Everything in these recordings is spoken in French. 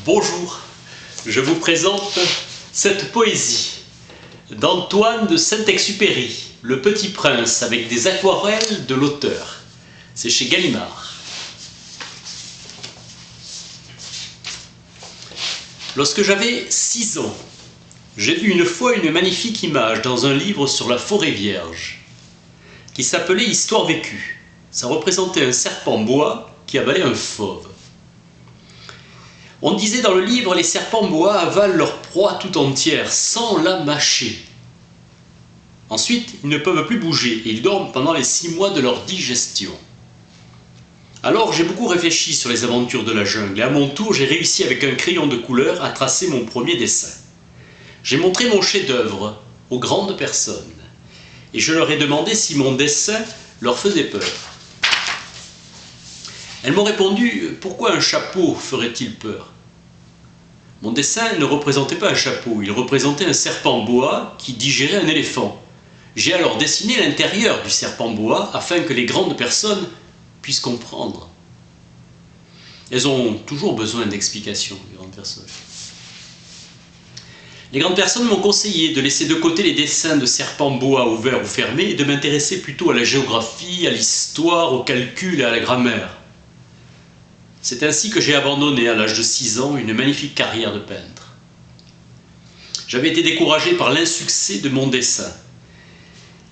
Bonjour, je vous présente cette poésie d'Antoine de Saint-Exupéry, Le Petit Prince, avec des aquarelles de l'auteur. C'est chez Gallimard. Lorsque j'avais 6 ans, j'ai vu une fois une magnifique image dans un livre sur la forêt vierge, qui s'appelait Histoire vécue. Ça représentait un serpent bois qui avalait un fauve. On disait dans le livre, les serpents bois avalent leur proie tout entière, sans la mâcher. Ensuite, ils ne peuvent plus bouger et ils dorment pendant les 6 mois de leur digestion. Alors j'ai beaucoup réfléchi sur les aventures de la jungle et à mon tour j'ai réussi avec un crayon de couleur à tracer mon premier dessin. J'ai montré mon chef-d'œuvre aux grandes personnes et je leur ai demandé si mon dessin leur faisait peur. Elles m'ont répondu « Pourquoi un chapeau ferait-il peur ?» Mon dessin ne représentait pas un chapeau, il représentait un serpent boa qui digérait un éléphant. J'ai alors dessiné l'intérieur du serpent boa afin que les grandes personnes puissent comprendre. Elles ont toujours besoin d'explications, les grandes personnes. Les grandes personnes m'ont conseillé de laisser de côté les dessins de serpents boa ouverts ou fermés et de m'intéresser plutôt à la géographie, à l'histoire, au calcul et à la grammaire. C'est ainsi que j'ai abandonné à l'âge de 6 ans une magnifique carrière de peintre. J'avais été découragé par l'insuccès de mon dessin.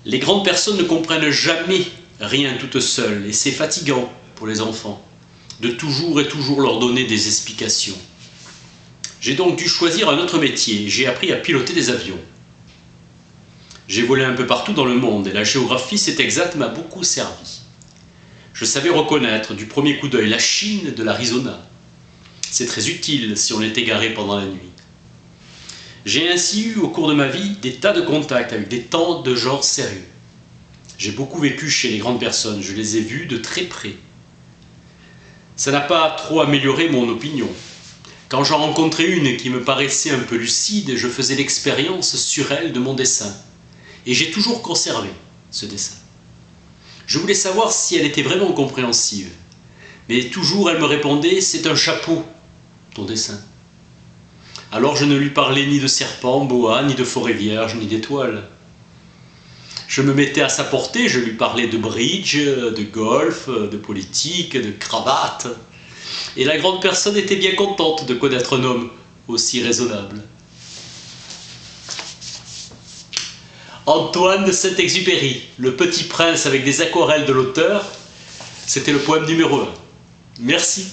Les grandes personnes ne comprennent jamais rien toutes seules et c'est fatigant pour les enfants de toujours et toujours leur donner des explications. J'ai donc dû choisir un autre métier. J'ai appris à piloter des avions. J'ai volé un peu partout dans le monde et la géographie, c'est exact, m'a beaucoup servi. Je savais reconnaître du premier coup d'œil la Chine de l'Arizona. C'est très utile si on est égaré pendant la nuit. J'ai ainsi eu au cours de ma vie des tas de contacts avec des tas de gens sérieux. J'ai beaucoup vécu chez les grandes personnes, je les ai vus de très près. Ça n'a pas trop amélioré mon opinion. Quand j'en rencontrais une qui me paraissait un peu lucide, je faisais l'expérience sur elle de mon dessin. Et j'ai toujours conservé ce dessin. Je voulais savoir si elle était vraiment compréhensive. Mais toujours elle me répondait « C'est un chapeau, ton dessin ». Alors je ne lui parlais ni de serpent, boa, ni de forêt vierge, ni d'étoiles. Je me mettais à sa portée, je lui parlais de bridge, de golf, de politique, de cravate. Et la grande personne était bien contente de connaître un homme aussi raisonnable. Antoine de Saint-Exupéry, Le Petit Prince avec des aquarelles de l'auteur, c'était le poème numéro 1. Merci.